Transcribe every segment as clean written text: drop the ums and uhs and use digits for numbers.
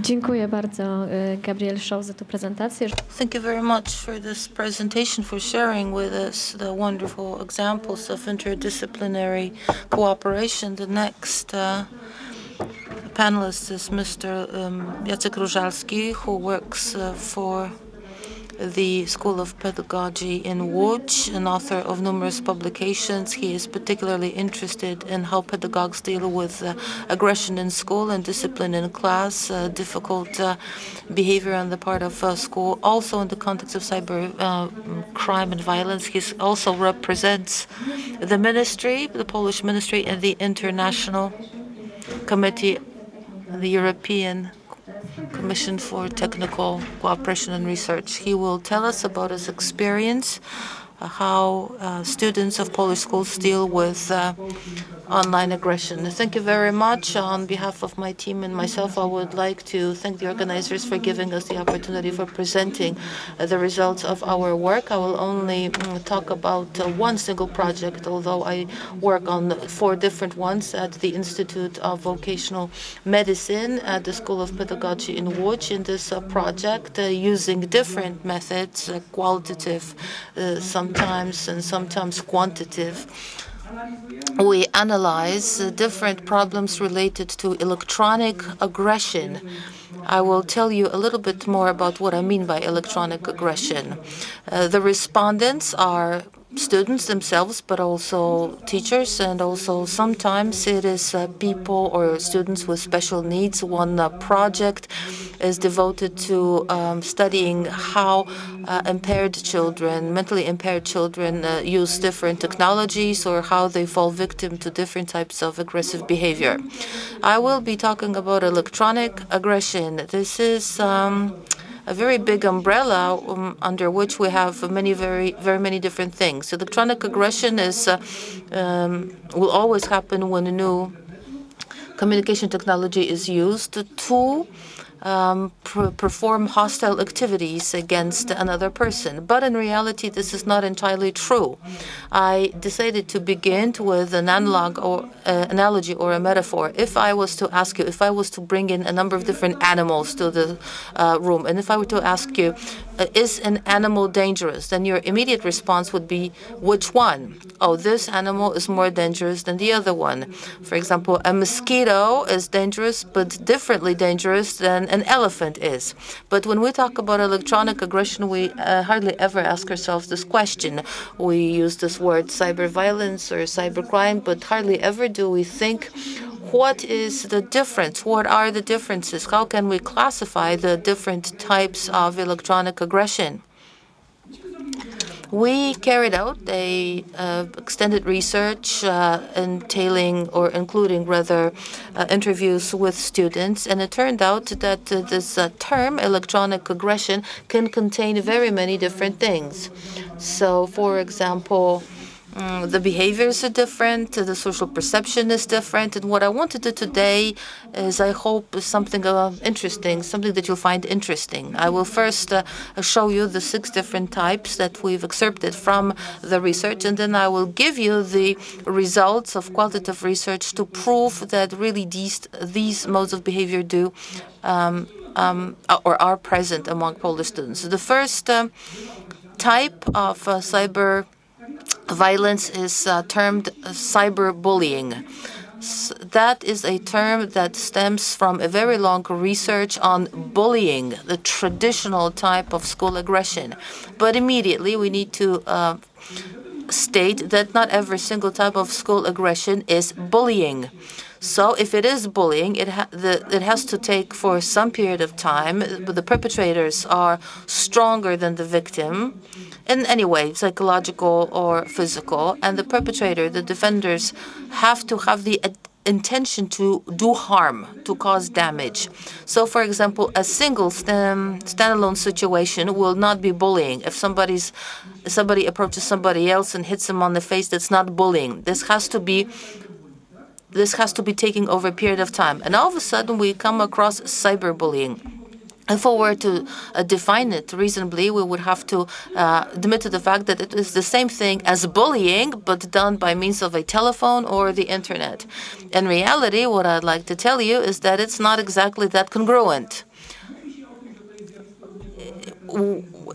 Dziękuję bardzo, Gabriel Shaw, za tę prezentację. Thank you very much for this presentation, for sharing with us the wonderful examples of interdisciplinary cooperation. The next panelist is Mr. Jacek Różalski, who works for the School of Pedagogy in Łódź, an author of numerous publications. He is particularly interested in how pedagogues deal with aggression in school and discipline in class, difficult behavior on the part of school, also in the context of cyber crime and violence. He also represents the ministry, the Polish ministry, and the International Committee, the European Commission for Technical Cooperation and Research. He will tell us about his experience, how students of Polish schools deal with online aggression. Thank you very much. On behalf of my team and myself, I would like to thank the organizers for giving us the opportunity for presenting the results of our work. I will only talk about one single project, although I work on 4 different ones at the Institute of Vocational Medicine at the School of Pedagogy in Łódź. In this project, using different methods, qualitative sometimes and sometimes quantitative, we analyze different problems related to electronic aggression. I will tell you a little bit more about what I mean by electronic aggression. The respondents are students themselves, but also teachers, and also sometimes it is people or students with special needs. One project is devoted to studying how impaired children, mentally impaired children, use different technologies or how they fall victim to different types of aggressive behavior. I will be talking about electronic aggression. This is a very big umbrella under which we have very many different things. Electronic aggression is will always happen when a new communication technology is used to perform hostile activities against another person. But in reality, this is not entirely true. I decided to begin with an analogy or a metaphor. If I was to ask you, if I was to bring in a number of different animals to the room, and if I were to ask you, is an animal dangerous? Then your immediate response would be, which one? Oh, this animal is more dangerous than the other one. For example, a mosquito is dangerous, but differently dangerous than an elephant is. But when we talk about electronic aggression, we hardly ever ask ourselves this question. We use this word cyber violence or cyber crime, but hardly ever do we think, what is the difference? What are the differences? How can we classify the different types of electronic aggression? We carried out a extended research including interviews with students, and it turned out that this term electronic aggression can contain very many different things. So, for example, the behaviors are different, the social perception is different, and what I want to do today is, I hope, something interesting, something that you'll find interesting. I will first show you the 6 different types that we've excerpted from the research, and then I will give you the results of qualitative research to prove that really these modes of behavior do or are present among Polish students. The first type of cyber violence is termed cyberbullying. That is a term that stems from a very long research on bullying, the traditional type of school aggression. But immediately we need to state that not every single type of school aggression is bullying. So if it is bullying, it has to take for some period of time. The perpetrators are stronger than the victim in any way, psychological or physical, and the perpetrator, the defenders, have to have the intention to do harm, to cause damage. So, for example, a single standalone situation will not be bullying. If somebody approaches somebody else and hits him on the face, that's not bullying. This has to be taking over a period of time. And all of a sudden, we come across cyberbullying. If we were to define it reasonably, we would have to admit to the fact that it is the same thing as bullying, but done by means of a telephone or the internet. In reality, what I'd like to tell you is that it's not exactly that congruent.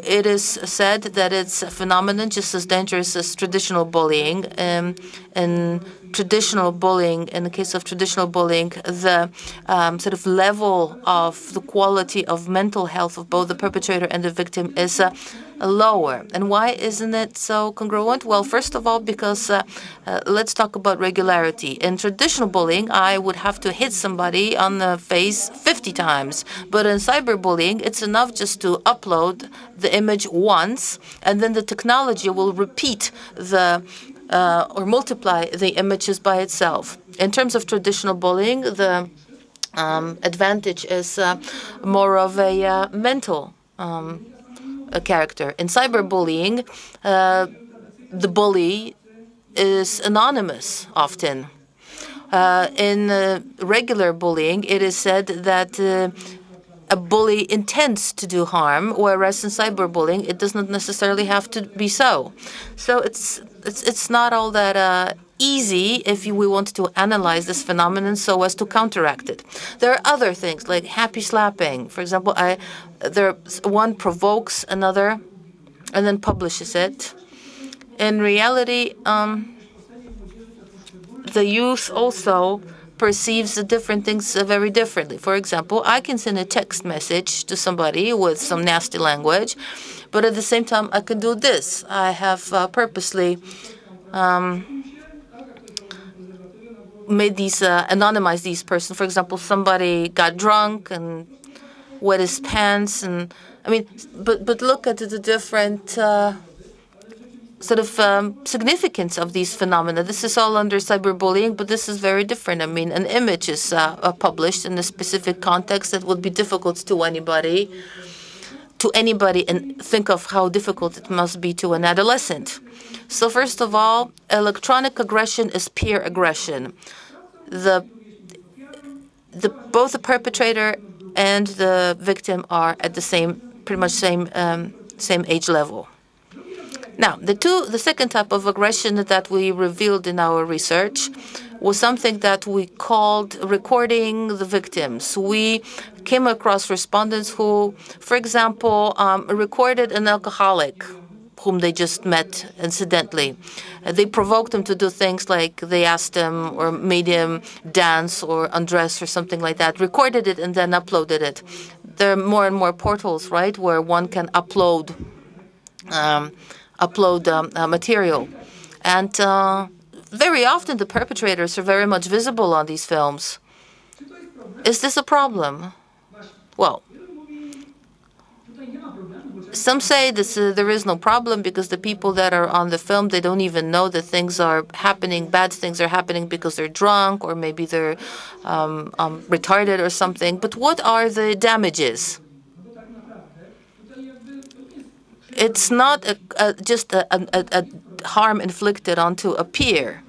It is said that it's a phenomenon just as dangerous as traditional bullying. In the case of traditional bullying, the sort of level of the quality of mental health of both the perpetrator and the victim is lower. And why isn't it so congruent? Well, first of all, because let's talk about regularity. In traditional bullying, I would have to hit somebody on the face 50 times. But in cyberbullying, it's enough just to upload the image once, and then the technology will repeat or multiply the images by itself. In terms of traditional bullying, the advantage is more of a mental character. In cyberbullying, the bully is anonymous often. In regular bullying, it is said that a bully intends to do harm, whereas in cyberbullying, it does not necessarily have to be so. So it's not all that easy if we want to analyze this phenomenon so as to counteract it. There are other things like happy slapping. For example, one provokes another and then publishes it. In reality, the youth also perceives the different things very differently. For example, I can send a text message to somebody with some nasty language, but at the same time, I can do this. I have purposely made these anonymize these persons. For example, somebody got drunk and wet his pants, and I mean, but look at the different sort of significance of these phenomena. This is all under cyberbullying, but this is very different. I mean, an image is published in a specific context that would be difficult to anybody, and think of how difficult it must be to an adolescent. So first of all, electronic aggression is peer aggression. Both the perpetrator and the victim are at the pretty much same age level. Now, the second type of aggression that we revealed in our research was something that we called recording the victims. We came across respondents who, for example, recorded an alcoholic whom they just met incidentally. They provoked him to do things like they asked him or made him dance or undress or something like that, recorded it and then uploaded it. There are more and more portals, right, where one can upload material. And very often the perpetrators are very much visible on these films. Is this a problem? Well, some say there is no problem because the people that are on the film, they don't even know that things are happening, bad things are happening because they're drunk or maybe they're retarded or something. But what are the damages? It's not just a harm inflicted onto a peer.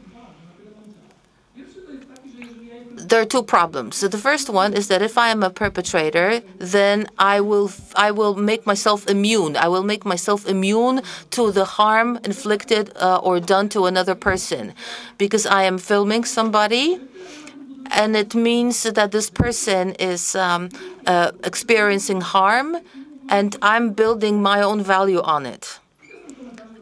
There are two problems. So the first one is that if I am a perpetrator, then I will make myself immune. I will make myself immune to the harm inflicted or done to another person, because I am filming somebody, and it means that this person is experiencing harm, and I'm building my own value on it.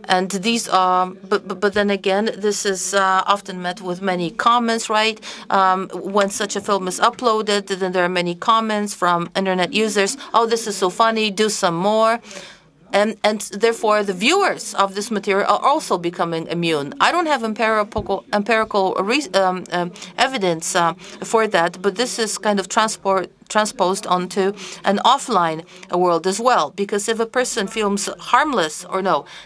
And these are, but then again, this is often met with many comments, right? When such a film is uploaded, then there are many comments from internet users. Oh, this is so funny, do some more. And therefore, the viewers of this material are also becoming immune. I don't have empirical evidence for that, but this is kind of transposed onto an offline world as well. Because if a person feels harmless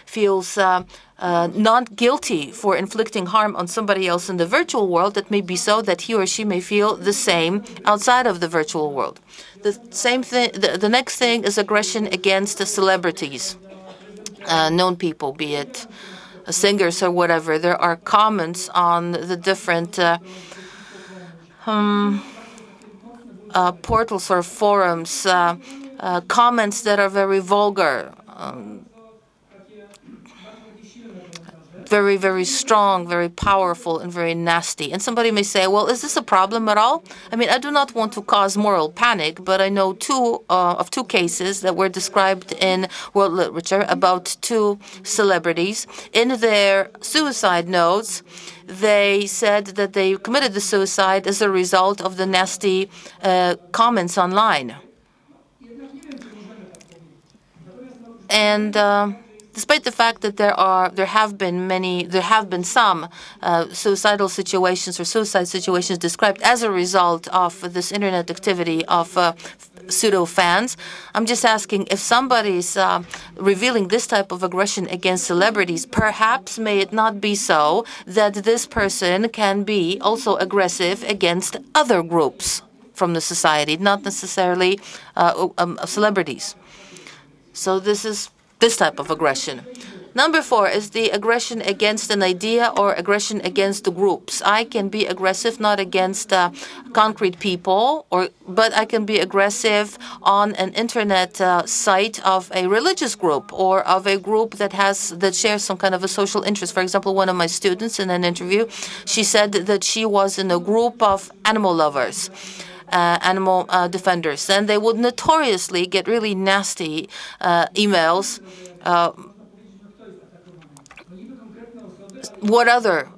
feels not guilty for inflicting harm on somebody else in the virtual world, it may be so that he or she may feel the same outside of the virtual world. The same thing. The next thing is aggression against the celebrities, known people, be it singers or whatever. There are comments on the different portals or forums comments that are very vulgar, very, very strong, very powerful, and very nasty. And somebody may say, well, is this a problem at all? I mean, I do not want to cause moral panic, but I know of two cases that were described in world literature about two celebrities. In their suicide notes, they said that they committed the suicide as a result of the nasty comments online. And despite the fact that there have been some suicidal situations or suicide situations described as a result of this internet activity of pseudo fans, I'm just asking if somebody's revealing this type of aggression against celebrities, perhaps may it not be so that this person can be also aggressive against other groups from the society, not necessarily celebrities. So this is this type of aggression. Number 4 is the aggression against an idea or aggression against the groups. I can be aggressive not against concrete people, but I can be aggressive on an internet site of a religious group or of a group that shares some kind of a social interest. For example, one of my students in an interview, she said that she was in a group of animal lovers. Animal defenders, and they would notoriously get really nasty emails. What other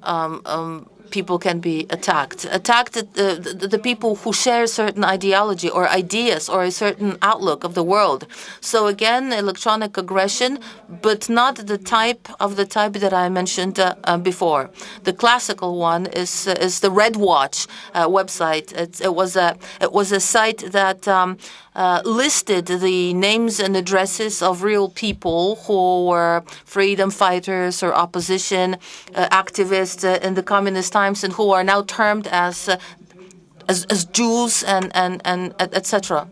people can be attacked? The people who share certain ideology or ideas or a certain outlook of the world. So again, electronic aggression, but not the type that I mentioned before. The classical one is the Red Watch website. It was a site that listed the names and addresses of real people who were freedom fighters or opposition activists in the communist times and who are now termed as Jews and etc.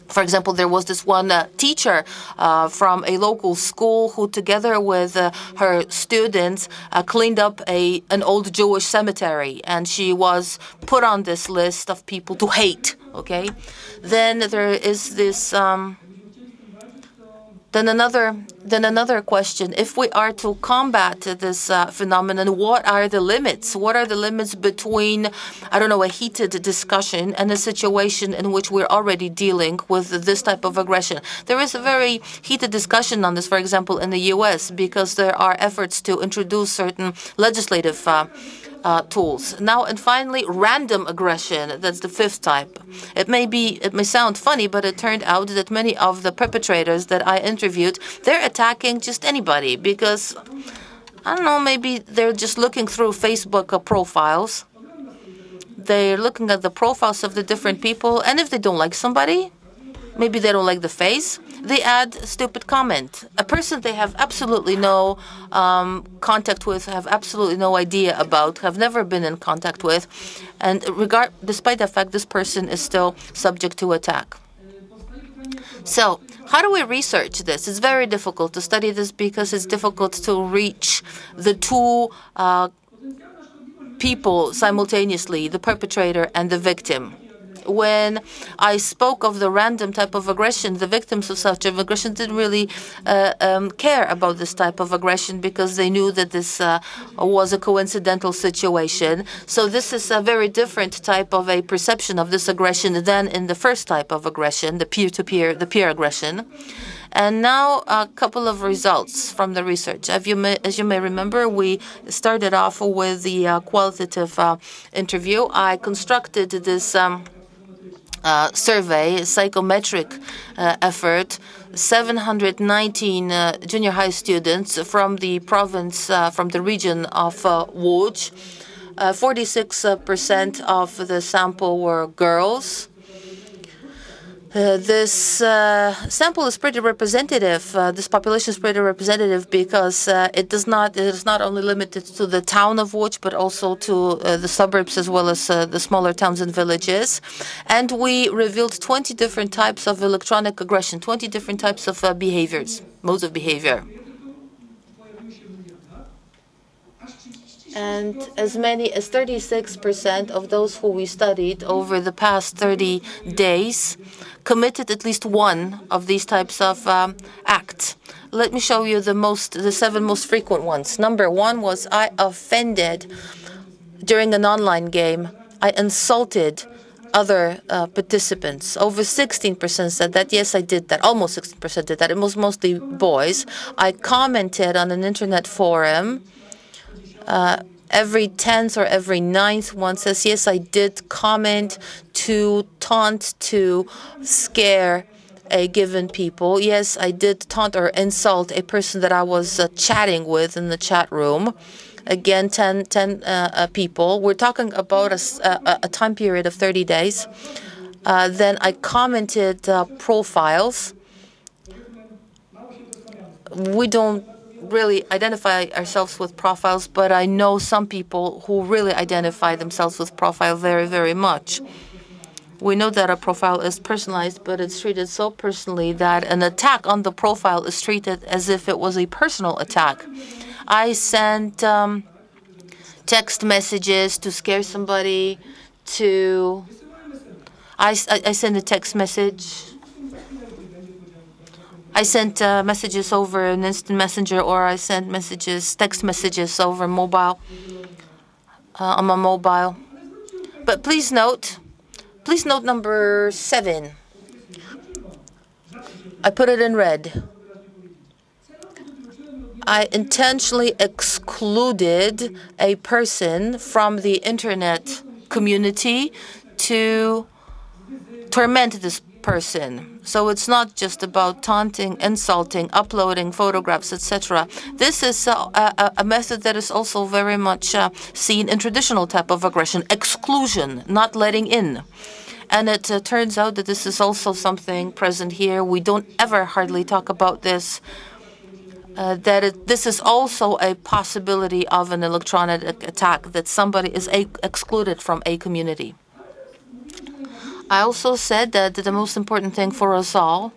For example, there was this one teacher from a local school who, together with her students, cleaned up an old Jewish cemetery, and she was put on this list of people to hate. Okay, then there is this. Then another question: if we are to combat this phenomenon, what are the limits? What are the limits between, a heated discussion and a situation in which we're already dealing with this type of aggression? There is a very heated discussion on this, for example, in the U.S., because there are efforts to introduce certain legislative tools. Now, and finally, random aggression. That's the 5th type. It may sound funny, but it turned out that many of the perpetrators that I interviewed, they're attacking just anybody because, maybe they're just looking through Facebook profiles. They're looking at the profiles of the different people, and if they don't like somebody, maybe they don't like the face, they add a stupid comment. A person they have absolutely no contact with, have absolutely no idea about, have never been in contact with, and despite the fact this person is still subject to attack. So, how do we research this? It's very difficult to study this because it's difficult to reach the two people simultaneously, the perpetrator and the victim. When I spoke of the random type of aggression, the victims of such aggression didn't really care about this type of aggression because they knew that this was a coincidental situation. So this is a very different type of a perception of this aggression than in the first type of aggression, the peer-to-peer, the peer aggression. And now a couple of results from the research. As you may remember, we started off with the qualitative interview. I constructed this survey, psychometric effort, 719 junior high students from the province, from the region of Łódź. 46% of the sample were girls. This sample is pretty representative. This population is pretty representative because it is not only limited to the town of Łódź, but also to the suburbs as well as the smaller towns and villages. And we revealed 20 different types of electronic aggression, 20 different types of behaviors, modes of behavior. And as many as 36% of those who we studied over the past 30 days committed at least one of these types of acts. Let me show you the 7 most frequent ones. Number 1 was I offended during an online game. I insulted other participants. Over 16% said that. Yes, I did that. Almost 16% did that. It was mostly boys. I commented on an internet forum. Every 10th or every 9th one says, yes, I did comment to taunt, to scare a given people. Yes, I did taunt or insult a person that I was chatting with in the chat room. Again, 10 people. We're talking about a time period of 30 days. Then I commented profiles. We don't really identify ourselves with profiles, but I know some people who really identify themselves with profile very, very much. We know that a profile is personalized, but it's treated so personally that an attack on the profile is treated as if it was a personal attack. I sent text messages to scare somebody, I sent a text message. I sent messages over an instant messenger, or I sent text messages over mobile, on my mobile. But please note number 7. I put it in red. I intentionally excluded a person from the internet community to torment this person. So it's not just about taunting, insulting, uploading photographs, etc. This is a method that is also very much seen in traditional type of aggression, exclusion, not letting in. And it turns out that this is also something present here. We don't ever hardly talk about this. This is also a possibility of an electronic attack, that somebody is excluded from a community. I also said that the most important thing for us all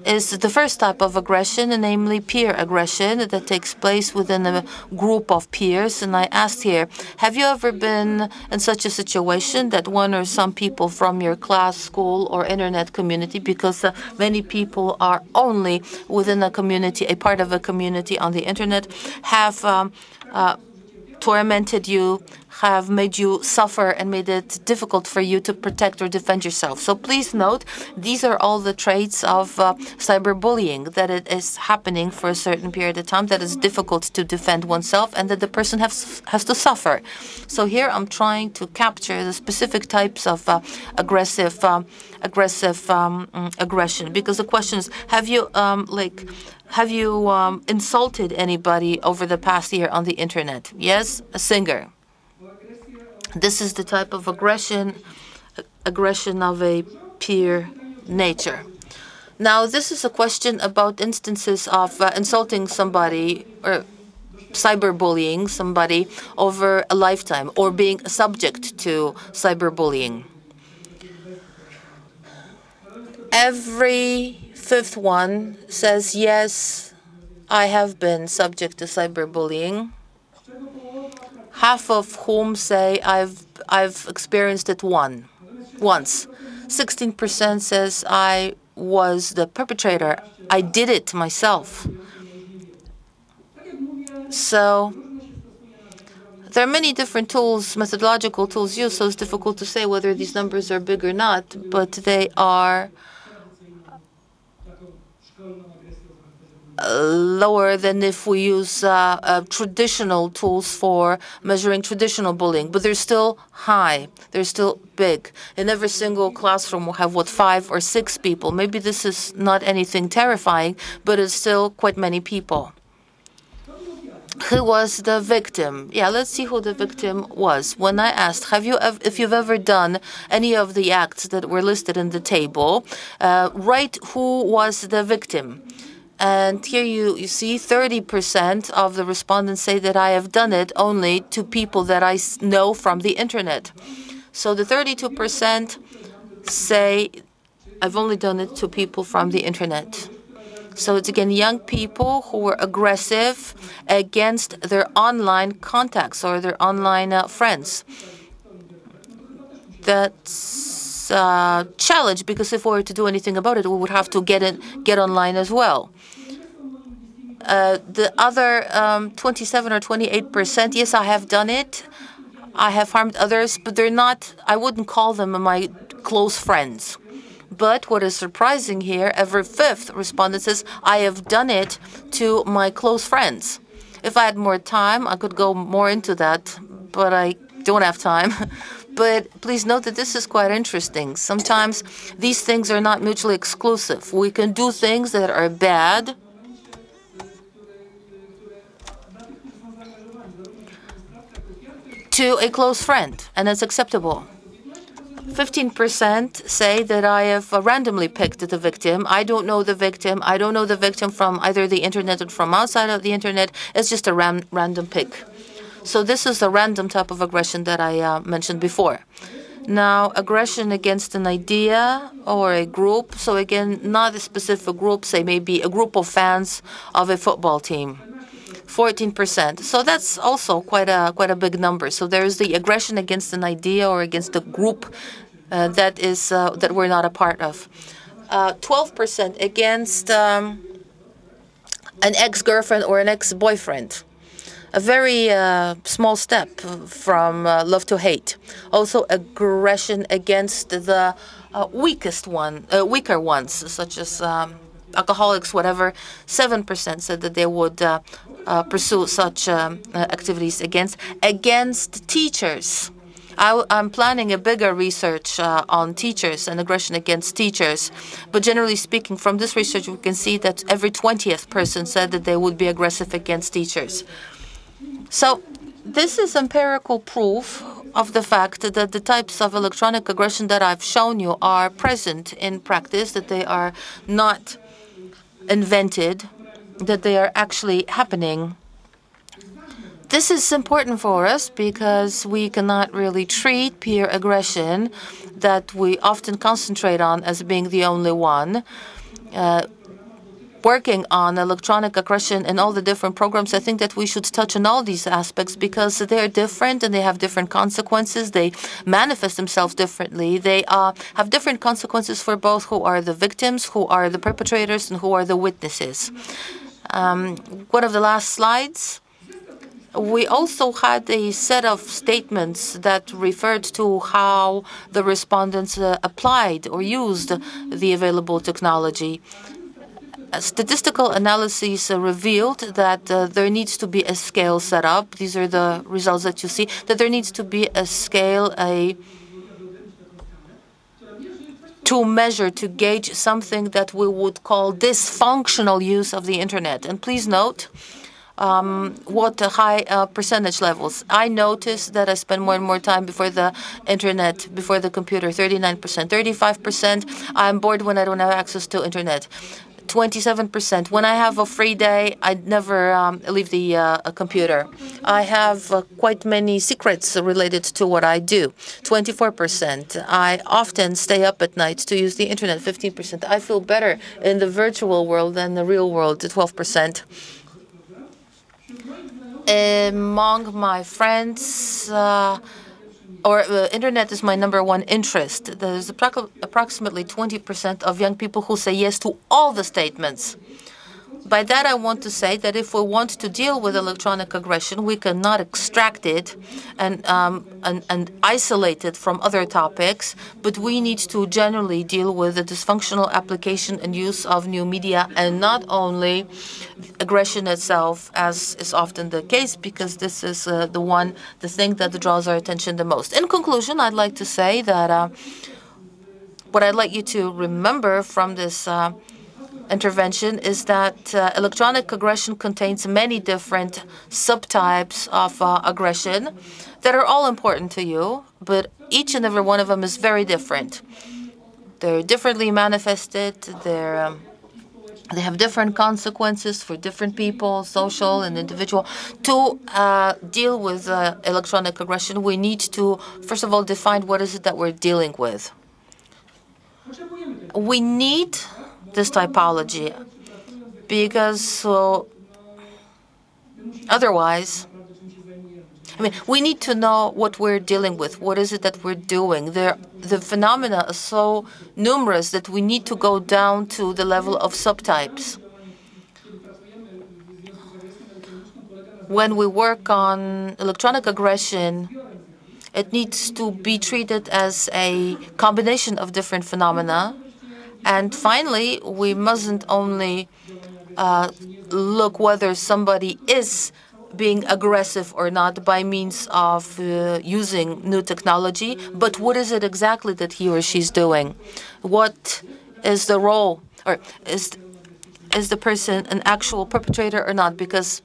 is the first type of aggression, namely peer aggression that takes place within a group of peers. And I asked here, have you ever been in such a situation that one or some people from your class, school, or internet community, because many people are only within a community, a part of a community on the internet, have tormented you, have made you suffer, and made it difficult for you to protect or defend yourself? So please note, these are all the traits of cyberbullying, that it is happening for a certain period of time, that it's difficult to defend oneself, and that the person has to suffer. So here I'm trying to capture the specific types of aggressive aggression, because the question is, have you insulted anybody over the past year on the internet? Yes, a singer. This is the type of aggression of a peer nature. Now, this is a question about instances of insulting somebody or cyberbullying somebody over a lifetime, or being subject to cyberbullying. Every 5th one says, yes, I have been subject to cyberbullying. Half of whom say I've experienced it once. 16% says I was the perpetrator. I did it myself. So there are many different tools, methodological tools used, so it's difficult to say whether these numbers are big or not, but they are lower than if we use traditional tools for measuring traditional bullying. But they're still high. They're still big. In every single classroom, we'll have, 5 or 6 people. Maybe this is not anything terrifying, but it's still quite many people. Who was the victim? Yeah, let's see who the victim was. When I asked, if you've ever done any of the acts that were listed in the table, write who was the victim. And here you see 30% of the respondents say that I have done it only to people that I know from the internet. So the 32% say I've only done it to people from the internet. So it's again young people who were aggressive against their online contacts or their online friends. That's a challenge, because if we were to do anything about it, we would have to get online as well. The other 27 or 28%, yes, I have done it. I have harmed others, but they're not, I wouldn't call them my close friends. But what is surprising here, every fifth respondent says, I have done it to my close friends. If I had more time, I could go more into that, but I don't have time. But please note that this is quite interesting. Sometimes these things are not mutually exclusive. We can do things that are bad to a close friend, and it's acceptable. 15% say that I have randomly picked the victim. I don't know the victim. I don't know the victim from either the internet or from outside of the internet. It's just a random pick. So this is the random type of aggression that I mentioned before. Now, aggression against an idea or a group. So again, not a specific group, say maybe a group of fans of a football team. 14%. So that's also quite a big number. So there is the aggression against an idea or against a group that we're not a part of. 12% against an ex-girlfriend or an ex-boyfriend. A very small step from love to hate. Also, aggression against the weaker ones, such as alcoholics, whatever. 7% said that they would pursue such activities against teachers. I'm planning a bigger research on teachers and aggression against teachers. But generally speaking, from this research, we can see that every 20th person said that they would be aggressive against teachers. So this is empirical proof of the fact that the types of electronic aggression that I've shown you are present in practice, that they are not invented, that they are actually happening. This is important for us because we cannot really treat peer aggression that we often concentrate on as being the only one. Working on electronic aggression and all the different programs, I think that we should touch on all these aspects because they are different and they have different consequences. They manifest themselves differently. They have different consequences for both who are the victims, who are the perpetrators, and who are the witnesses. One of the last slides. We also had a set of statements that referred to how the respondents applied or used the available technology. Statistical analyses revealed that there needs to be a scale set up. These are the results that you see, that there needs to be a scale, to measure, to gauge something that we would call dysfunctional use of the internet. And please note what high percentage levels. I notice that I spend more and more time before the internet, before the computer, 39%, 35%. I'm bored when I don't have access to internet. 27%. When I have a free day, I never leave the computer. I have quite many secrets related to what I do. 24%. I often stay up at night to use the internet. 15%. I feel better in the virtual world than the real world. 12%. Among my friends, internet is my number one interest. There's approximately 20% of young people who say yes to all the statements. By that, I want to say that if we want to deal with electronic aggression, we cannot extract it and isolate it from other topics, but we need to generally deal with the dysfunctional application and use of new media, and not only aggression itself, as is often the case, because this is the thing that draws our attention the most. In conclusion, I'd like to say that what I'd like you to remember from this intervention is that electronic aggression contains many different subtypes of aggression that are all important to you, but each and every one of them is very different. They're differently manifested. They have different consequences for different people, social and individual. To deal with electronic aggression, we need to, first of all, define what is it that we're dealing with. We need this typology. because otherwise, I mean, we need to know what we're dealing with. What is it that we're doing? The phenomena are so numerous that we need to go down to the level of subtypes. When we work on electronic aggression, it needs to be treated as a combination of different phenomena. And finally, we mustn't only look whether somebody is being aggressive or not by means of using new technology, but what is it exactly that he or she's doing? What is the role, or is the person an actual perpetrator or not? Because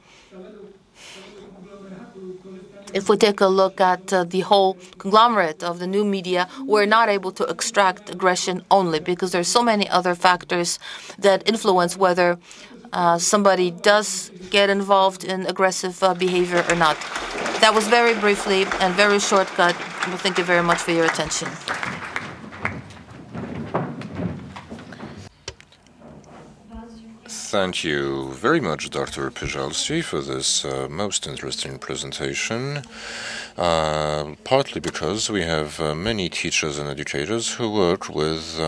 if we take a look at the whole conglomerate of the new media, we're not able to extract aggression only, because there's so many other factors that influence whether somebody does get involved in aggressive behavior or not. That was very briefly and very shortcut. Well, thank you very much for your attention. Thank you very much, Dr. Pyżalski, for this most interesting presentation, partly because we have many teachers and educators who work with